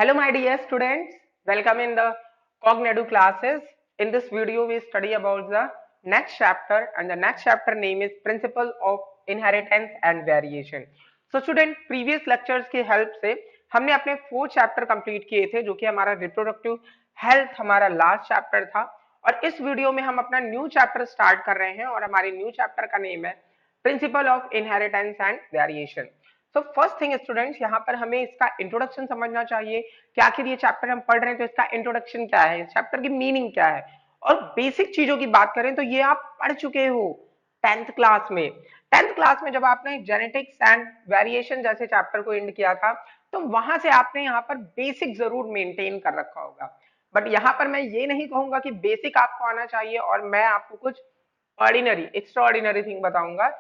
Hello, my dear students. Welcome in the cognitive classes. In this video, we study about the next chapter, and the next chapter name is Principle of Inheritance and Variation. So, student, previous lectures की help से हमने अपने 4 chapter complete किए थे, जो कि हमारा reproductive health हमारा लास्ट चैप्टर था। और इस वीडियो में हम अपना न्यू चैप्टर स्टार्ट कर रहे हैं, और हमारे न्यू चैप्टर का नेम है principle of inheritance and variation. तो फर्स्ट थिंग स्टूडेंट्स, यहाँ पर हमें इसका इंट्रोडक्शन समझना चाहिए कि आखिर ये चैप्टर हम पढ़ रहे हैं तो इसका इंट्रोडक्शन क्या है, इस चैप्टर की मीनिंग क्या है। और बेसिक चीजों की बात करें तो ये आप पढ़ चुके हो 10th क्लास में। 10th क्लास में जब आपने जेनेटिक्स एंड वेरिएशन जैसे चैप्टर को एंड किया था, तो वहां से आपने यहाँ पर बेसिक जरूर मेंटेन कर रखा होगा। बट यहाँ पर मैं ये नहीं कहूंगा कि बेसिक आपको आना चाहिए और मैं आपको कुछ ऑर्डिनरी एक्स्ट्रा ऑर्डिनरी थिंग बताऊंगा।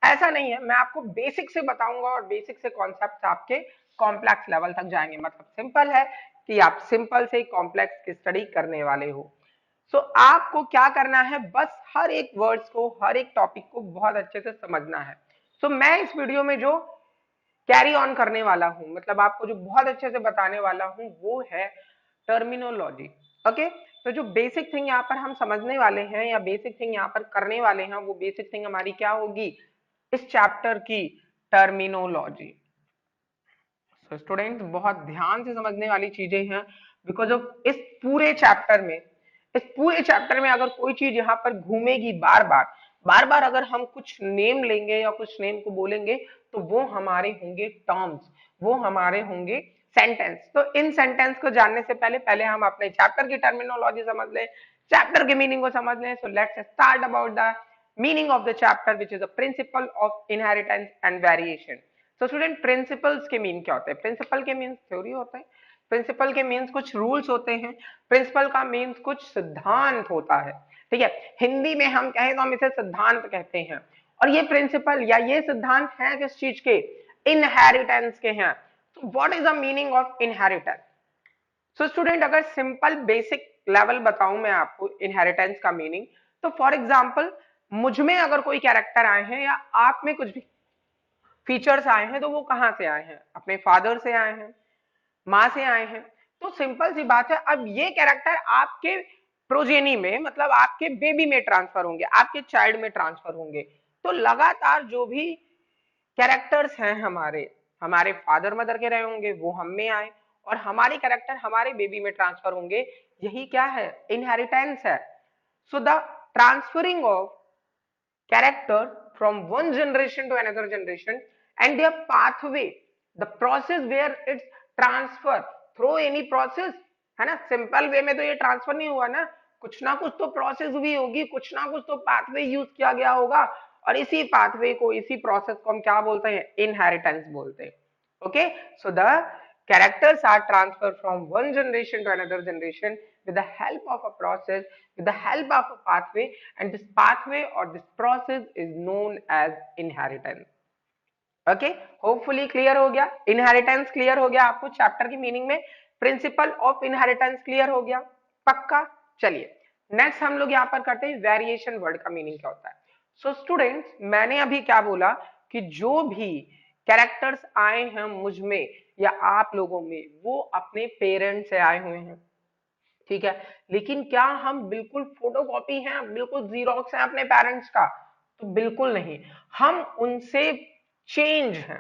ऐसा नहीं है, मैं आपको बेसिक से बताऊंगा और बेसिक से कॉन्सेप्ट आपके कॉम्प्लेक्स लेवल तक जाएंगे। मतलब सिंपल है कि आप सिंपल से कॉम्प्लेक्स की स्टडी करने वाले हो। सो आपको क्या करना है, बस हर एक वर्ड्स को, हर एक टॉपिक को बहुत अच्छे से समझना है। सो मैं इस वीडियो में जो कैरी ऑन करने वाला हूं, मतलब आपको जो बहुत अच्छे से बताने वाला हूं, वो है टर्मिनोलॉजी। ओके, तो जो बेसिक थिंग यहाँ पर हम समझने वाले हैं या बेसिक थिंग यहाँ पर करने वाले हैं, वो बेसिक थिंग हमारी क्या होगी इस चैप्टर की? टर्मिनोलॉजी। तो स्टूडेंट बहुत ध्यान से समझने वाली चीजें हैं, बिकॉज ऑफ इस पूरे चैप्टर में अगर कोई चीज यहाँ पर घूमेगी बार बार अगर हम कुछ नेम लेंगे या कुछ नेम को बोलेंगे, तो वो हमारे होंगे टर्म्स, वो हमारे होंगे सेंटेंस। तो इन सेंटेंस को जानने से पहले पहले हम अपने चैप्टर की टर्मिनोलॉजी समझ लें, चैप्टर के मीनिंग को समझ लें। So let's start about the meaning of the chapter, which is the principle of inheritance and variation. तो स्टूडेंट, प्रिंसिपल्स के मीन क्या होते हैं? प्रिंसिपल के मीन्स थ्योरी होता है, प्रिंसिपल के मीन्स कुछ रूल्स होते हैं, प्रिंसिपल का मीन्स कुछ सिद्धांत होता है। ठीक है, हिंदी में हम कहें तो हम इसे सिद्धांत कहते हैं। और ये प्रिंसिपल या ये सिद्धांत है किस चीज के? इनहेरिटेंस के हैं। तो what is the meaning of inheritance? So student, अगर सिंपल बेसिक लेवल बताऊं मैं आपको इनहेरिटेंस का मीनिंग, तो फॉर एग्जाम्पल मुझ में अगर कोई कैरेक्टर आए हैं या आप में कुछ भी फीचर्स आए हैं, तो वो कहां से आए हैं? अपने फादर से आए हैं, माँ से आए हैं। तो सिंपल सी बात है, अब ये कैरेक्टर आपके प्रोजेनी में, मतलब आपके बेबी में ट्रांसफर होंगे, आपके चाइल्ड में ट्रांसफर होंगे। तो लगातार जो भी कैरेक्टर्स हैं हमारे हमारे फादर मदर के रहे होंगे, वो हम में आए, और हमारे कैरेक्टर हमारे बेबी में ट्रांसफर होंगे। यही क्या है? इनहेरिटेंस है। So the transferring of character from one generation to another generation, and their pathway, the process where it's transfer through any process, है ना? सिंपल वे में तो ये ट्रांसफर नहीं हुआ ना, कुछ ना कुछ तो प्रोसेस हुई होगी, कुछ ना कुछ तो पाथवे यूज किया गया होगा, और इसी पाथवे को, इसी प्रोसेस को हम क्या बोलते हैं? इनहेरिटेंस बोलते हैं। Okay, so the characters are transferred from one generation to another generation with the help of a process, with the help of a pathway, and this pathway or this process is known as inheritance. Okay, hopefully clear हो गया, inheritance clear हो गया आपको chapter की meaning में, principle of inheritance clear हो गया, पक्का? चलिए नेक्स्ट हम लोग यहाँ पर करते हैं वेरिएशन वर्ड का मीनिंग क्या होता है। सो स्टूडेंट्स, मैंने अभी क्या बोला कि जो भी कैरेक्टर्स आए हैं मुझ में या आप लोगों में, वो अपने पेरेंट्स से आए हुए हैं। ठीक है, लेकिन क्या हम बिल्कुल फोटोकॉपी हैं, बिल्कुल जीरोक्स हैं अपने पेरेंट्स का? तो बिल्कुल नहीं, हम उनसे चेंज हैं।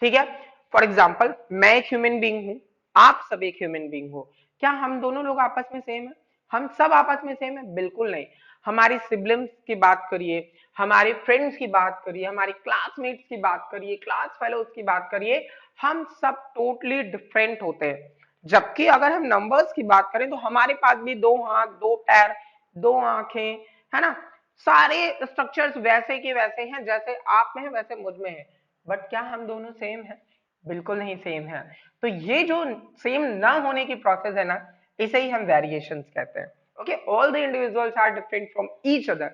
ठीक है, फॉर एग्जाम्पल मैं एक ह्यूमन बींग हूं, आप सब एक ह्यूमन बींग हो, क्या हम दोनों लोग आपस में सेम है? हम सब आपस में सेम है? बिल्कुल नहीं। हमारी सिबलिंग्स की बात करिए, हमारे फ्रेंड्स की बात करिए, हमारे क्लासमेट्स की बात करिए, क्लास फेलोज की बात करिए, हम सब टोटली डिफरेंट होते हैं। जबकि अगर हम नंबर्स की बात करें तो हमारे पास भी दो हाथ, दो पैर, दो आंखें, है ना? सारे स्ट्रक्चर्स वैसे के वैसे हैं, जैसे आप में है वैसे मुझ में है। बट क्या हम दोनों सेम है? बिल्कुल नहीं सेम है। तो ये जो सेम ना होने की प्रोसेस है ना, इसे ही हम वेरिएशंस कहते हैं। Okay, all the individuals are different from each other,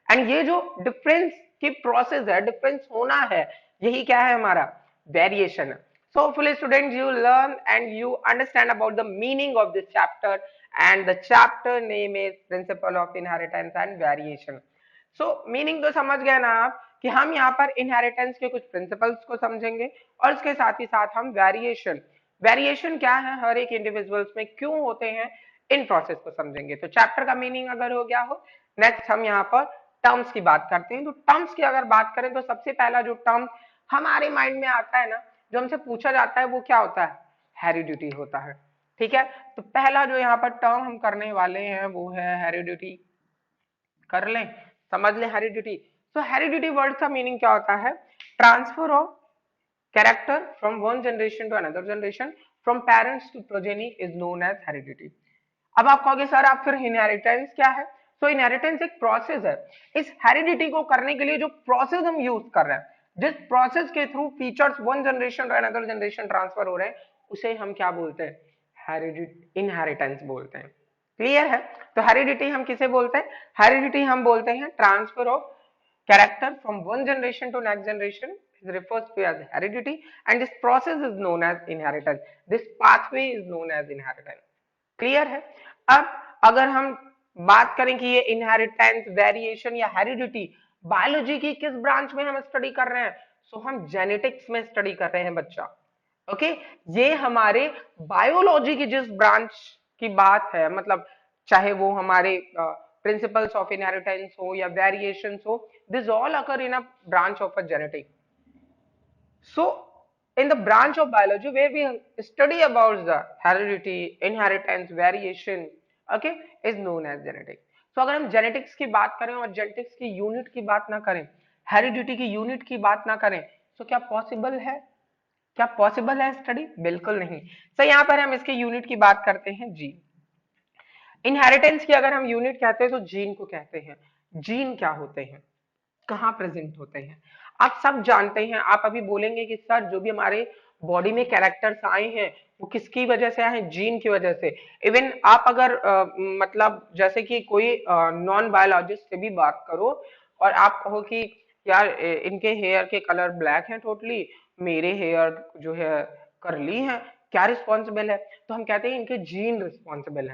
and ये जो डिफरेंस की प्रोसेस है, डिफरेंस होना है, यही क्या है? हमारा वेरिएशन है। So hopefully students you learn and you understand about the meaning of this chapter, and the chapter name is Principle of Inheritance and Variation. So meaning तो समझ गए ना आप कि हम यहाँ पर इनहेरिटेंस के कुछ प्रिंसिपल्स को समझेंगे और उसके साथ ही साथ हम वेरिएशन वेरिएशन क्या है हर एक इंडिविजुअल्स में क्यों होते हैं, इन प्रोसेस को समझेंगे। तो चैप्टर का मीनिंग अगर हो गया हो, नेक्स्ट हम यहाँ पर टर्म्स की बात करते हैं। तो टर्म्स की अगर बात करें तो सबसे पहला जो टर्म हमारे माइंड में आता है ना, जो हमसे पूछा जाता है, वो क्या होता है, हेरिडिटी होता है। ठीक है, तो पहला जो यहाँ पर टर्म हम करने वाले हैं वो है हेरिडिटी। कर लें, समझ लें हेरिडिटी। तो हेरिडिटी वर्ड का मीनिंग क्या होता है, transfer of character from one generation to another generation, from parents to progeny is known as heredity. अब आप कहोगे सर आप फिर इनहेरिटेंस क्या है। तो इनहेरिटेंस एक प्रोसेस है। इस हेरिडिटी को करने के लिए जो प्रोसेस हम यूज कर रहे हैं, जिस प्रोसेस के through features one generation to another generation transfer हो रहे हैं, उसे हम क्या बोलते हैं, हेरिडिटी, इनहेरिटेंस बोलते हैं। क्लियर है। तो हेरिडिटी हम किसे बोलते हैं, हेरिडिटी हम बोलते हैं transfer of character from one generation to next generation is refers to as heredity, and this process is known as inheritance. This pathway is known as inheritance. Clear है। अब अगर हम बात करें कि ये इनहेरिटेंस, वेरिएशन या हेरिडिटी बायोलॉजी की किस ब्रांच में हम स्टडी कर रहे हैं, सो हम जेनेटिक्स में स्टडी कर रहे हैं बच्चा। ओके, ये हमारे बायोलॉजी की जिस ब्रांच की बात है, मतलब चाहे वो हमारे प्रिंसिपल्स ऑफ इनहेरिटेंस हो या वेरिएशंस हो, this all occur in a branch of a genetic. So, in the branch of biology where we study about the heredity, inheritance, variation, okay, is known as genetics. So, अगर हम genetics की बात करें और genetics की unit की बात ना करें, हेरिडिटी की यूनिट की बात ना करें, तो क्या पॉसिबल है, क्या पॉसिबल है स्टडी, बिल्कुल नहीं। तो यहाँ पर हम इसके यूनिट की बात करते हैं जीन। इनहेरिटेंस की अगर हम यूनिट कहते हैं तो जीन को कहते हैं। जीन क्या होते हैं, कहाँ प्रेजेंट होते हैं, आप सब जानते हैं। आप अभी बोलेंगे कि सर जो भी हमारे बॉडी में कैरेक्टर्स आए हैं वो किसकी वजह से आए हैं, जीन की वजह से। इवन आप अगर मतलब जैसे कि कोई नॉन बायोलॉजिस्ट से भी बात करो और आप कहो कि यार इनके हेयर के कलर ब्लैक हैं टोटली, मेरे हेयर जो है करली है, क्या रिस्पॉन्सिबल है, तो हम कहते हैं इनके जीन रिस्पॉन्सिबल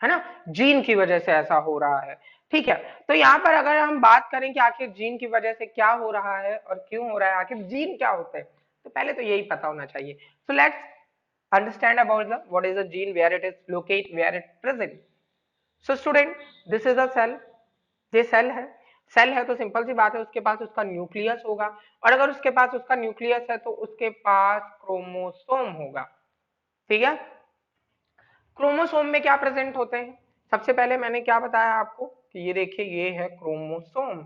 है ना, जीन की वजह से ऐसा हो रहा है। ठीक है, तो यहाँ पर अगर हम बात करें कि आखिर जीन की वजह से क्या हो रहा है और क्यों हो रहा है, आखिर जीन क्या होते हैं, तो पहले तो यही पता होना चाहिए। So let's understand about the what is a gene, where it is locate, where it present. So student, this is a cell, ये सेल है। सेल है तो सिंपल सी बात है उसके पास उसका न्यूक्लियस होगा, और अगर उसके पास उसका न्यूक्लियस है तो उसके पास क्रोमोसोम होगा। ठीक है, क्रोमोसोम में क्या प्रेजेंट होते हैं, सबसे पहले मैंने क्या बताया आपको कि ये देखिए ये है क्रोमोसोम।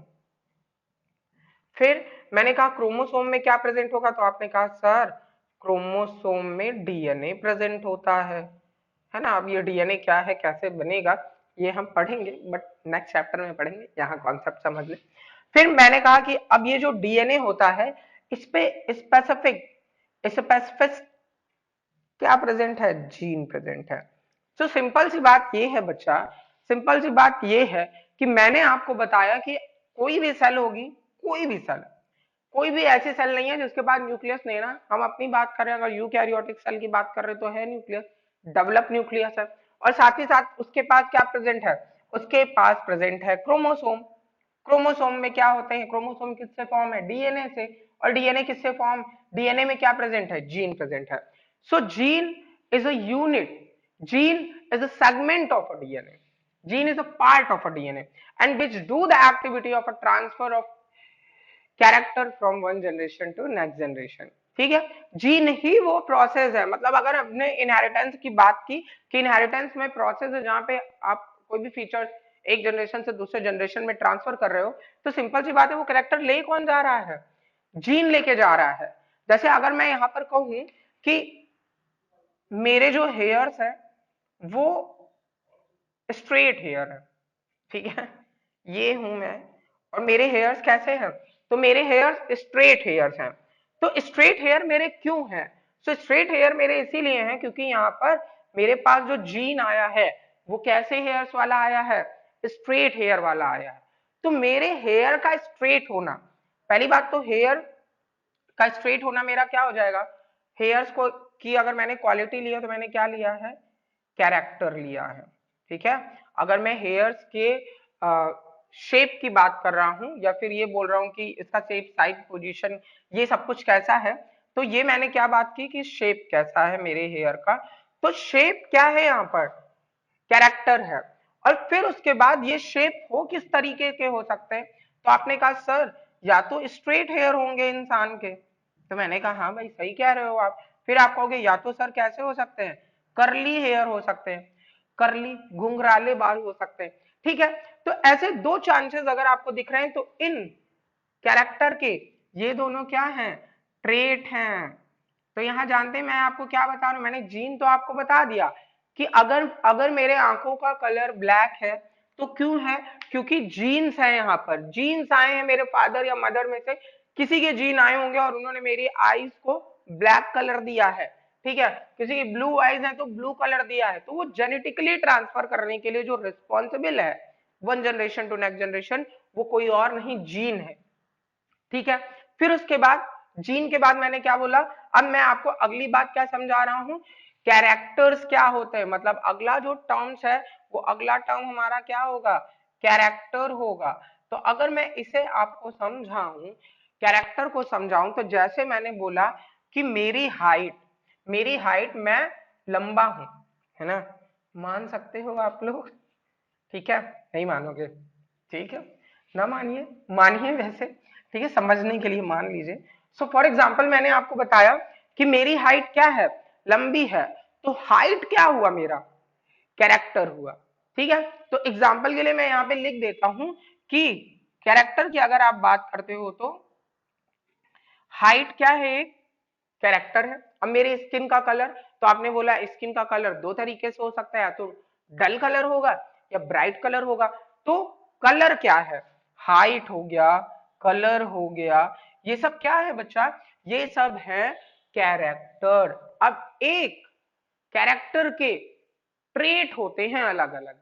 फिर मैंने कहा क्रोमोसोम में क्या प्रेजेंट होगा, तो आपने कहा सर क्रोमोसोम में डीएनए प्रेजेंट होता है ना। अब ये डीएनए क्या है, कैसे बनेगा, ये हम पढ़ेंगे, बट नेक्स्ट चैप्टर में पढ़ेंगे, यहाँ कॉन्सेप्ट समझ लें। फिर मैंने कहा कि अब ये जो डीएनए होता है इस पे स्पेसिफिक स्पेसिफिक क्या प्रेजेंट है, जीन प्रेजेंट है। तो सिंपल सी बात ये है बच्चा, सिंपल सी बात ये है कि मैंने आपको बताया कि कोई भी सेल होगी, कोई भी सेल, कोई भी ऐसी सेल नहीं है जिसके पास न्यूक्लियस नहीं है ना। हम अपनी बात करें, अगर यूकैरियोटिक सेल की बात कर रहे तो है न्यूक्लियस, डेवलप न्यूक्लियस है, और साथ ही साथ उसके पास क्या प्रेजेंट है, उसके पास प्रेजेंट है क्रोमोसोम। क्रोमोसोम में क्या होते हैं, क्रोमोसोम किससे फॉर्म है, डीएनए से, और डीएनए किससे फॉर्म, डीएनए में क्या प्रेजेंट है, जीन प्रेजेंट है। So gene is a unit, gene is a segment of a DNA, gene is a part of a DNA and which do the activity of a transfer of character from one generation to next generation। ठीक है, gene ही वो process है। मतलब अगर हमने inheritance की बात की कि इनहेरिटेंस में प्रोसेस है जहां पे आप कोई भी फीचर एक जनरेशन से दूसरे जनरेशन में ट्रांसफर कर रहे हो, तो सिंपल सी बात है वो कैरेक्टर ले कौन जा रहा है, जीन लेके जा रहा है। जैसे अगर मैं यहां पर कहूं कि मेरे जो हेयर्स है वो स्ट्रेट हेयर है, ठीक है, ये हूं मैं, और मेरे हेयर्स कैसे हैं, तो मेरे हेयर्स स्ट्रेट हेयर्स हैं। तो स्ट्रेट हेयर मेरे क्यों हैं, तो स्ट्रेट हेयर मेरे इसीलिए हैं क्योंकि यहाँ पर मेरे पास जो जीन आया है वो कैसे हेयर्स वाला आया है, स्ट्रेट हेयर वाला आया है। तो मेरे हेयर का स्ट्रेट होना, पहली बात तो हेयर का स्ट्रेट होना मेरा क्या हो जाएगा, हेयर्स को की अगर मैंने क्वालिटी लिया तो मैंने क्या लिया है, कैरेक्टर लिया है। ठीक है, अगर मैं हेयर्स के शेप की बात कर रहा हूं या फिर ये बोल रहा हूं कि इसका शेप, साइज, पोजीशन, ये सब कुछ कैसा है, तो ये मैंने क्या बात की कि शेप कैसा है मेरे हेयर का, तो शेप क्या है यहाँ पर, कैरेक्टर है। और फिर उसके बाद ये शेप हो किस तरीके के हो सकते हैं, तो आपने कहा सर या तो स्ट्रेट हेयर होंगे इंसान के, तो मैंने कहा हाँ भाई सही कह रहे हो आप। फिर आप कहोगे या तो सर कैसे हो सकते हैं, करली हेयर हो सकते हैं, करली घुंघराले बाल हो सकते हैं, ठीक है। तो ऐसे दो चांसेस अगर आपको दिख रहे हैं तो इन कैरेक्टर के ये दोनों क्या हैं, ट्रेट हैं। तो यहां जानते हैं मैं आपको क्या बता रहा हूं, मैंने जीन तो आपको बता दिया कि अगर अगर मेरे आंखों का कलर ब्लैक है तो क्यों है, क्योंकि जीन्स है, यहाँ पर जीन्स आए हैं मेरे फादर या मदर में से किसी के जीन आए होंगे और उन्होंने मेरी आईज को ब्लैक कलर दिया है, ठीक है। किसी की ब्लू आईज है तो ब्लू कलर दिया है, तो वो जेनेटिकली ट्रांसफर करने के लिए जो रिस्पॉन्सिबल है one generation to next generation, वो कोई और नहीं जीन है, ठीक है। फिर उसके बाद जीन के बाद मैंने क्या बोला, अब मैं आपको अगली बात क्या समझा रहा हूं, कैरेक्टर्स क्या होते हैं, मतलब अगला जो टर्म्स है वो अगला टर्म हमारा क्या होगा, कैरेक्टर होगा। तो अगर मैं इसे आपको समझाऊं, कैरेक्टर को समझाऊं, तो जैसे मैंने बोला कि मेरी हाइट मैं लंबा हूं, है ना, मान सकते हो आप लोग, ठीक है, नहीं मानोगे, ठीक है, ना मानिए, मानिए वैसे, ठीक है, समझने के लिए मान लीजिए। सो फॉर एग्जाम्पल मैंने आपको बताया कि मेरी हाइट क्या है, लंबी है, तो हाइट क्या हुआ मेरा, कैरेक्टर हुआ, ठीक है। तो एग्जाम्पल के लिए मैं यहाँ पे लिख देता हूं कि कैरेक्टर की अगर आप बात करते हो तो हाइट क्या है, एक कैरेक्टर है। अब मेरे स्किन का कलर, तो आपने बोला स्किन का कलर दो तरीके से हो सकता है, या तो डल कलर होगा या ब्राइट कलर होगा। तो कलर क्या है, हाइट हो गया, कलर हो गया, ये सब क्या है बच्चा, ये सब है कैरेक्टर। अब एक कैरेक्टर के ट्रेट होते हैं अलग अलग।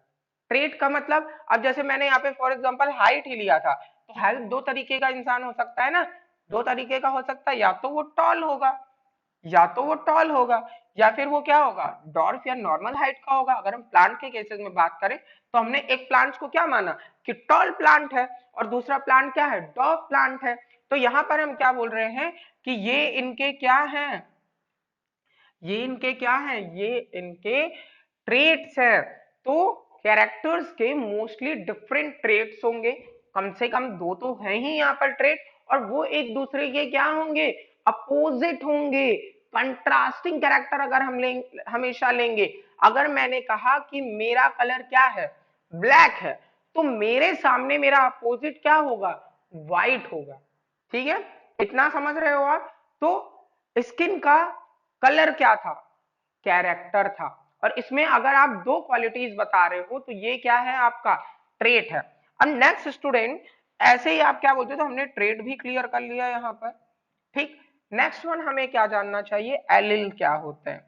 ट्रेट का मतलब, अब जैसे मैंने यहाँ पे फॉर एग्जांपल हाइट ही लिया था, तो हाइट दो तरीके का इंसान हो सकता है ना, दो तरीके का हो सकता है, या तो वो टॉल होगा, या तो वो टॉल होगा, या फिर वो क्या होगा, डॉर्फ या नॉर्मल हाइट का होगा। अगर हम प्लांट के केसेस में बात करें तो हमने एक प्लांट को क्या माना कि टॉल प्लांट है और दूसरा प्लांट क्या है, डॉर्फ प्लांट है। तो यहां पर हम क्या बोल रहे हैं कि ये इनके क्या हैं, ये इनके क्या है, ये इनके ट्रेट्स है। तो कैरेक्टर्स के मोस्टली डिफरेंट ट्रेट्स होंगे, कम से कम दो तो हैं ही यहाँ पर ट्रेट, और वो एक दूसरे के क्या होंगे, अपोजिट होंगे। कंट्रास्टिंग कैरेक्टर अगर हम लेंगे, हमेशा लेंगे। अगर मैंने कहा कि मेरा कलर क्या है, ब्लैक है, तो मेरे सामने मेरा अपोजिट क्या होगा, व्हाइट होगा, ठीक है, इतना समझ रहे हो आप। तो स्किन का कलर क्या था, कैरेक्टर था। और इसमें अगर आप दो क्वालिटीज बता रहे हो तो ये क्या है, आपका ट्रेट है। अब नेक्स्ट स्टूडेंट, ऐसे ही आप क्या बोलते हो, तो हमने ट्रेट भी क्लियर कर लिया यहाँ पर, ठीक। नेक्स्ट वन हमें क्या जानना चाहिए, एलिल क्या होते हैं।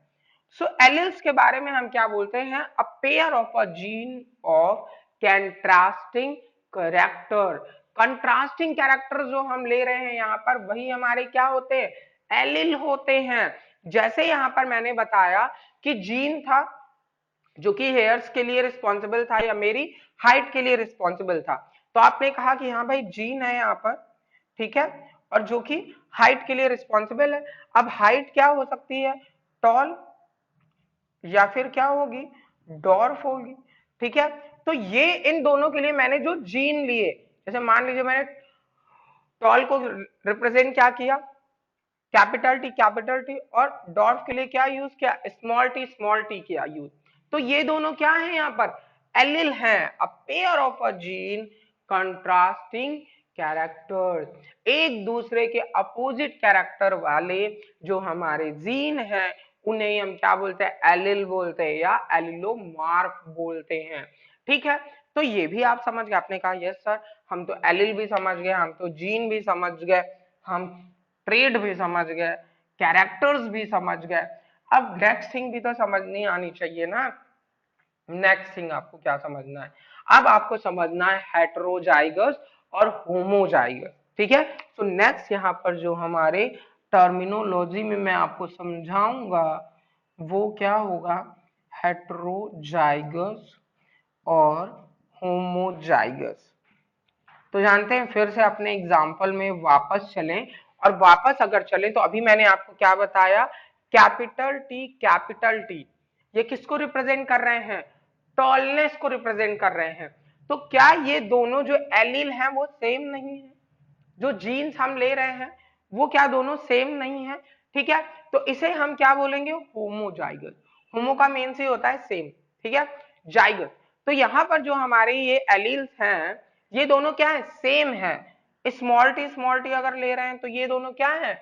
सो एलिल्स के बारे में हम क्या बोलते हैं, a pair of a gene of contrasting character. Contrasting character जो हम ले रहे हैं यहाँ पर, वही हमारे क्या होते हैं, एलिल होते हैं। जैसे यहाँ पर मैंने बताया कि जीन था जो कि हेयर्स के लिए रिस्पॉन्सिबल था या मेरी हाइट के लिए रिस्पॉन्सिबल था, तो आपने कहा कि हाँ भाई जीन है यहाँ पर, ठीक है, और जो कि हाइट के लिए रिस्पॉन्सिबल है। अब हाइट क्या हो सकती है, टॉल, या फिर क्या होगी, डॉर्फ होगी, ठीक है। तो ये इन दोनों के लिए मैंने जो जीन लिए, जैसे मान लीजिए मैंने टॉल को रिप्रेजेंट क्या किया, कैपिटल टी, और डॉर्फ के लिए क्या यूज किया, स्मॉल टी किया यूज। तो ये दोनों क्या है यहाँ पर, एलिल हैं, a pair of a gene contrasting characters, एक दूसरे के अपोजिट कैरेक्टर वाले जो हमारे जीन हैं, उन्हें हम क्या बोलते हैं, एलिल बोलते हैं या एलिलोमार्फ बोलते हैं, ठीक है। तो ये भी आप समझ गए, आपने कहा यस सर, हम तो एलिल भी समझ गए, हम तो जीन भी समझ गए, हम ट्रेड भी समझ गए, कैरेक्टर्स भी समझ गए। अब नेक्स्ट थिंग भी तो समझनी आनी चाहिए ना। नेक्स्ट थिंग आपको क्या समझना है, अब आपको समझना है हेटेरोजाइगस और होमोजाइगस, ठीक है। तो नेक्स्ट यहाँ पर जो हमारे टर्मिनोलॉजी में मैं आपको समझाऊंगा वो क्या होगा, हेटेरोजाइगस और होमोजाइगस। तो जानते हैं, फिर से अपने एग्जाम्पल में वापस चलें और वापस अगर चले तो अभी मैंने आपको क्या बताया, कैपिटल टी ये किसको रिप्रेजेंट कर रहे हैं, टॉलनेस को रिप्रेजेंट कर रहे हैं। तो क्या ये दोनों जो एलील हैं वो सेम नहीं है, जो जीन्स हम ले रहे हैं वो क्या दोनों सेम नहीं है, ठीक है। तो इसे हम क्या बोलेंगे, होमोजाइगस। होमो का मेन से होता है सेम, ठीक है, जाइगस। तो यहाँ पर जो हमारे ये एलील्स हैं ये दोनों क्या है, सेम है। स्मॉल टी अगर ले रहे हैं तो ये दोनों क्या है,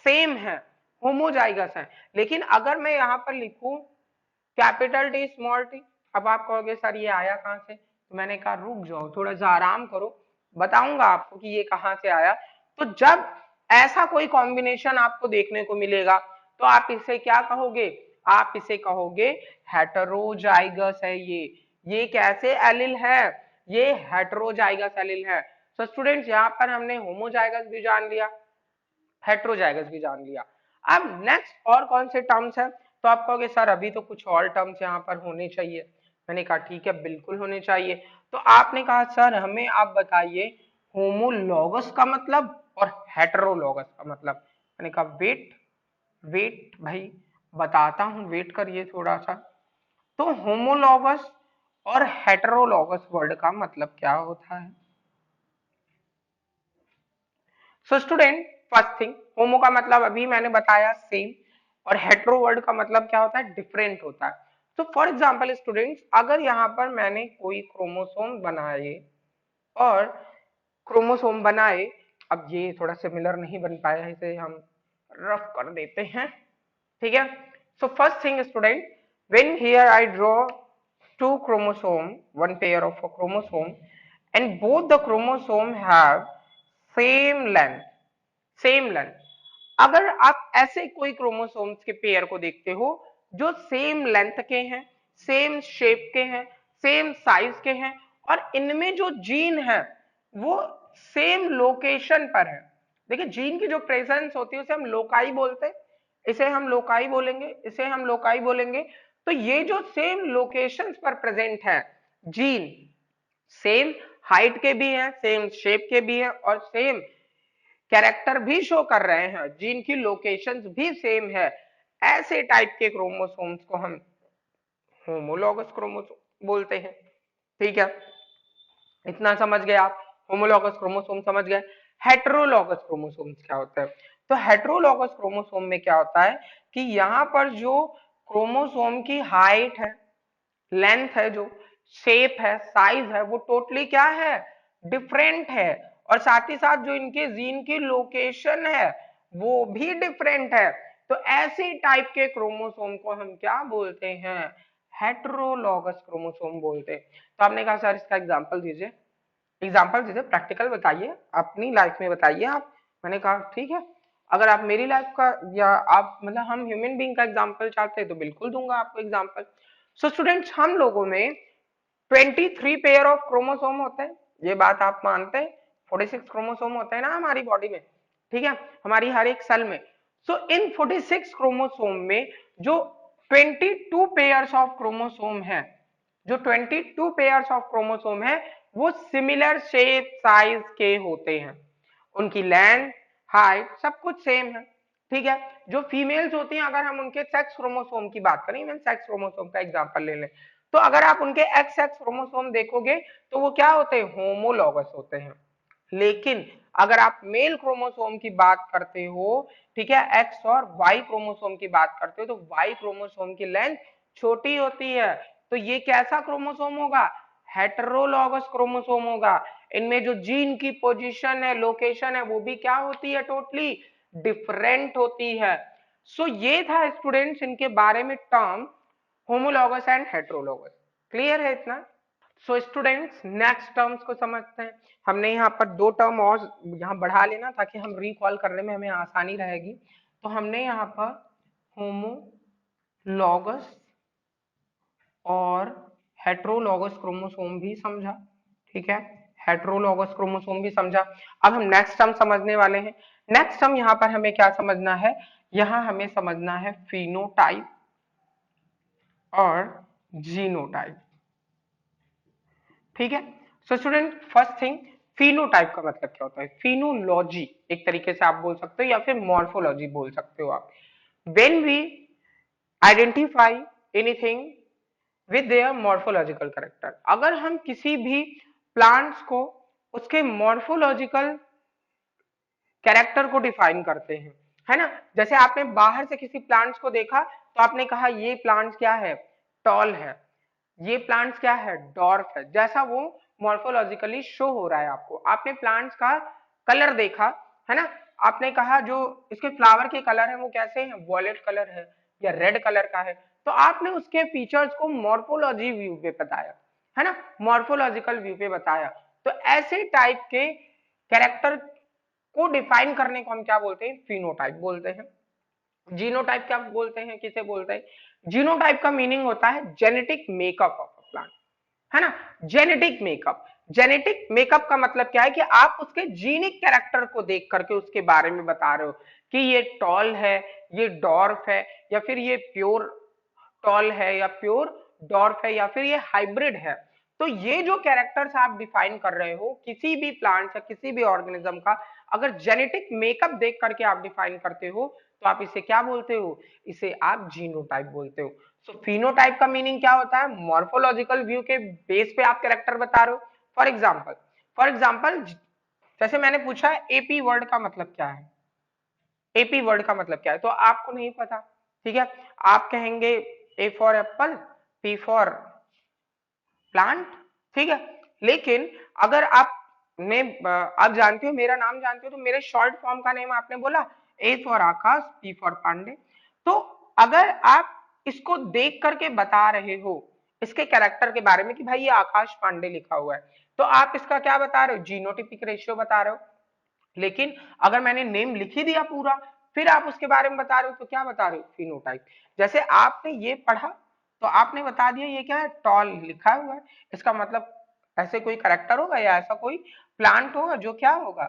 सेम है, होमोजाइगस है। लेकिन अगर मैं यहाँ पर लिखूं कैपिटल टी स्मॉल टी, अब आप कहोगे सर ये आया कहाँ से, तो मैंने कहा रुक जाओ थोड़ा सा आराम करो, बताऊंगा आपको कि ये कहाँ से आया। तो जब ऐसा कोई कॉम्बिनेशन आपको देखने को मिलेगा तो आप इसे क्या कहोगे, आप इसे कहोगे हेटेरोजाइगस है ये कैसे एलिल है, ये हेटेरोजाइगस एलिल है। तो स्टूडेंट्स यहाँ पर हमने होमोजाइगस भी जान लिया, हेट्रोजाइगस भी जान लिया। अब नेक्स्ट और कौन से टर्म्स हैं, तो आप कहोगे सर अभी तो कुछ और टर्म्स यहाँ पर होने चाहिए। मैंने कहा ठीक है बिल्कुल होने चाहिए। तो आपने कहा सर हमें आप बताइए होमोलॉगस का मतलब और हेटेरोलॉगस का मतलब। मैंने कहा वेट वेट भाई बताता हूं, वेट करिए थोड़ा सा। तो होमोलॉगस और हेटेरोलॉगस वर्ड का मतलब क्या होता है। सो स्टूडेंट फर्स्ट थिंग, होमो का मतलब अभी मैंने बताया सेम, और हेट्रो वर्ड का मतलब क्या होता है, डिफरेंट होता है। तो फॉर एग्जांपल स्टूडेंट्स अगर यहाँ पर मैंने कोई क्रोमोसोम बनाए और क्रोमोसोम बनाए, अब ये थोड़ा सिमिलर नहीं बन पाया है इसे हम रफ कर देते हैं, ठीक है। So first thing student, when here I draw two chromosome, one pair of a chromosome, and both the chromosome have same length, same length. अगर आप ऐसे कोई क्रोमोसोम्स के पेयर को देखते हो जो सेम लेंथ के हैं, सेम शेप के हैं, सेम साइज के हैं, और इनमें जो जीन है वो सेम लोकेशन पर है। देखिए जीन की जो प्रेजेंस होती है उसे हम लोकाई बोलते हैं, इसे हम लोकाई बोलेंगे, इसे हम लोकाई बोलेंगे। तो ये जो सेम लोकेशंस पर प्रेजेंट है जीन, सेम हाइट के भी हैं, सेम शेप के भी हैं, और सेम कैरेक्टर भी शो कर रहे हैं, जिनकी लोकेशंस भी सेम है, ऐसे टाइप के क्रोमोसोम्स को हम होमोलॉगस क्रोमोसोम बोलते हैं, ठीक है। इतना समझ गए आप, होमोलॉगस क्रोमोसोम समझ गए। हेटेरोलॉगस क्रोमोसोम्स क्या होता है, तो हेटेरोलॉगस क्रोमोसोम में क्या होता है कि यहाँ पर जो क्रोमोसोम की हाइट है, लेंथ है, जो शेप है, साइज है, वो टोटली क्या है, डिफरेंट है। और साथ ही साथ जो इनके जीन की लोकेशन है वो भी डिफरेंट है। तो ऐसी टाइप के क्रोमोसोम को हम क्या बोलते हैं, हेटेरोलॉगस क्रोमोसोम बोलते हैं। तो आपने कहा सर इसका एग्जांपल दीजिए, एग्जाम्पल दीजिए, प्रैक्टिकल बताइए, अपनी लाइफ में बताइए आप। मैंने कहा ठीक है, अगर आप मेरी लाइफ का या आप मतलब हम ह्यूमन बीइंग का एग्जाम्पल चाहते हैं तो बिल्कुल दूंगा आपको एग्जाम्पल। सो स्टूडेंट्स हम लोगों में 23 पेयर ऑफ क्रोमोसोम होते हैं, ये बात आप मानते हैं। 46 क्रोमोसोम होते हैं ना हमारी बॉडी में, ठीक है, हमारी हर एक सेल में। सो इन 46 क्रोमोसोम में जो 22 पेयर्स ऑफ क्रोमोसोम है, जो 22 पेयर्स ऑफ क्रोमोसोम है वो सिमिलर शेप साइज के होते हैं, उनकी लेंथ हाइट सब कुछ सेम है, ठीक है। जो फीमेल्स होती हैं अगर हम उनके सेक्स क्रोमोसोम की बात करें, इवन सेक्स क्रोमोसोम का एग्जांपल ले लें, तो अगर आप उनके एक्स एक्स क्रोमोसोम देखोगे तो वो क्या होते हैं, होमोलॉगस होते हैं। लेकिन अगर आप मेल क्रोमोसोम की बात करते हो, ठीक है, एक्स और वाई क्रोमोसोम की बात करते हो, तो वाई क्रोमोसोम की लेंथ छोटी होती है। तो ये कैसा क्रोमोसोम होगा, हेटेरोलॉगस क्रोमोसोम होगा। इनमें जो जीन की पोजीशन है, लोकेशन है, वो भी क्या होती है, टोटली डिफरेंट होती है। सो ये था स्टूडेंट्स इनके बारे में term homologous and heterologous. Clear है इतना। सो स्टूडेंट्स नेक्स्ट टर्म्स को समझते हैं। हमने यहाँ पर दो टर्म और यहाँ बढ़ा लेना ताकि हम रिकॉल करने में हमें आसानी रहेगी। तो हमने यहाँ पर होमोलॉगस और हेटेरोलॉगस क्रोमोसोम भी समझा, ठीक है, हेटेरोलॉगस क्रोमोसोम भी समझा। अब हम नेक्स्ट टर्म समझने वाले हैं। नेक्स्ट टर्म यहाँ पर हमें क्या समझना है, यहाँ हमें समझना है फिनोटाइप और जीनोटाइप, ठीक है। So student first thing phenotype का मतलब क्या होता है? फिनोलॉजी एक तरीके से आप बोल सकते हो या फिर मॉर्फोलॉजी बोल सकते हो आप। When we identify anything with their morphological character, अगर हम किसी भी प्लांट्स को उसके मॉर्फोलॉजिकल कैरेक्टर को डिफाइन करते हैं, है ना। जैसे आपने बाहर से किसी प्लांट्स को देखा तो आपने कहा ये प्लांट्स क्या है, टॉल है, ये प्लांट्स क्या है, डॉर्फ है, जैसा वो मॉर्फोलॉजिकली शो हो रहा है आपको। आपने प्लांट्स का कलर देखा, है ना, आपने कहा जो इसके फ्लावर के कलर है वो कैसे हैं, वॉयलेट कलर है या रेड कलर का है, तो आपने उसके फीचर्स को मॉर्फोलॉजी व्यू पे बताया, है ना, मॉर्फोलॉजिकल व्यू पे बताया। तो ऐसे टाइप के कैरेक्टर को डिफाइन करने को हम क्या बोलते हैं, फिनोटाइप बोलते हैं। जीनोटाइप क्या बोलते हैं, किसे बोलते हैं? जीनोटाइप का मीनिंग होता है genetic makeup of a plant, है ना। जेनेटिक मेकअप, जेनेटिक मेकअप का मतलब क्या है कि आप उसके जीनिक कैरेक्टर को देख करके उसके बारे में बता रहे हो कि ये टॉल है, ये डॉर्फ है, या फिर ये प्योर टॉल है, या प्योर डॉर्फ है, या फिर ये हाइब्रिड है। तो ये जो कैरेक्टर्स आप डिफाइन कर रहे हो किसी भी प्लांट या किसी भी ऑर्गेनिज्म का, अगर जेनेटिक मेकअप देख करके आप डिफाइन करते हो तो आप इसे क्या बोलते हो, इसे आप जीनोटाइप बोलते हो। सो फिनोटाइप का मीनिंग क्या होता है, मॉर्फोलॉजिकल व्यू के बेस पे आप कैरेक्टर बता रहे हो। फॉर एग्जाम्पल जैसे मैंने पूछा एपी वर्ड का मतलब क्या है, एपी वर्ड का मतलब क्या है, तो आपको नहीं पता, ठीक है, आप कहेंगे A for Apple, P for plant, ठीक है। लेकिन अगर आप जानते हो, मेरा नाम जानते हो, तो मेरे शॉर्ट फॉर्म का नेम आपने बोला A for Akash, P for Pandey. तो अगर आप इसको देख करके बता रहे हो इसके कैरेक्टर के बारे में कि भाई ये आकाश पांडे लिखा हुआ है, तो आप इसका क्या बता रहे हो, जीनोटिपिक रेशियो बता रहे हो। लेकिन अगर मैंने नेम लिख ही दिया पूरा, फिर आप उसके बारे में बता रहे हो, तो क्या बता रहे हो, फिनोटाइप। जैसे आपने ये पढ़ा तो आपने बता दिया ये क्या है, टॉल लिखा हुआ है, इसका मतलब ऐसे कोई करेक्टर होगा या ऐसा कोई प्लांट होगा जो क्या होगा,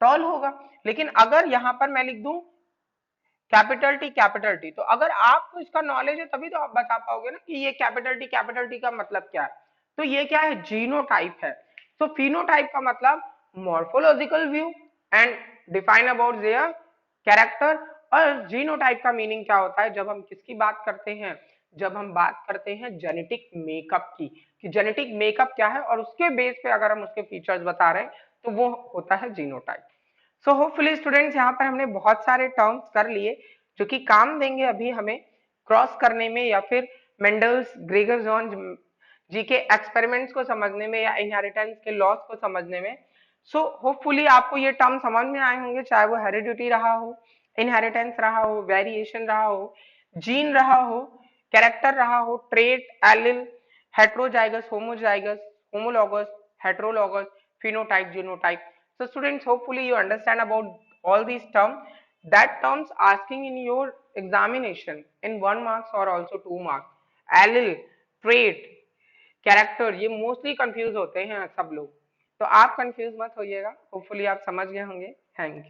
टॉल होगा। लेकिन अगर यहां पर मैं लिख दूं कैपिटल टी, तो अगर आपको इसका नॉलेज है तभी तो आप बता पाओगे ना कि ये कैपिटल टी का मतलब क्या है। तो ये क्या है, जीनोटाइप है। तो फिनोटाइप का मतलब morphological view and define about their character. और जीनोटाइप का मीनिंग क्या होता है, जब हम किसकी बात करते हैं, जब हम बात करते हैं जेनेटिक मेकअप की, कि जेनेटिक मेकअप क्या है और उसके बेस पे अगर हम उसके फीचर्स बता रहे हैं तो वो होता है जीनोटाइप। सो होपफुली स्टूडेंट्स, यहाँ पर हमने बहुत सारे टर्म्स कर लिए जो कि काम देंगे अभी हमें क्रॉस करने में, या फिर मेंडल्स ग्रेगर जॉन जी के एक्सपेरिमेंट्स को समझने में, या इनहेरिटेंस के लॉस को समझने में। सो होपफुली आपको ये टर्म समझ में आए होंगे, चाहे वो हेरिडिटी रहा हो, इनहेरिटेंस रहा हो, वेरिएशन रहा हो, जीन रहा हो, कैरेक्टर रहा हो, trait, allele, heterozygous, homozygous, homologous, heterologous, phenotype, genotype. So students, hopefully you understand about all these terms. That terms asking in your examination in 1 marks or also 2 marks. Allele, trait, character, ये mostly confuse होते हैं सब लोग, तो आप confuse मत होइएगा, hopefully आप समझ गए होंगे। Thank you.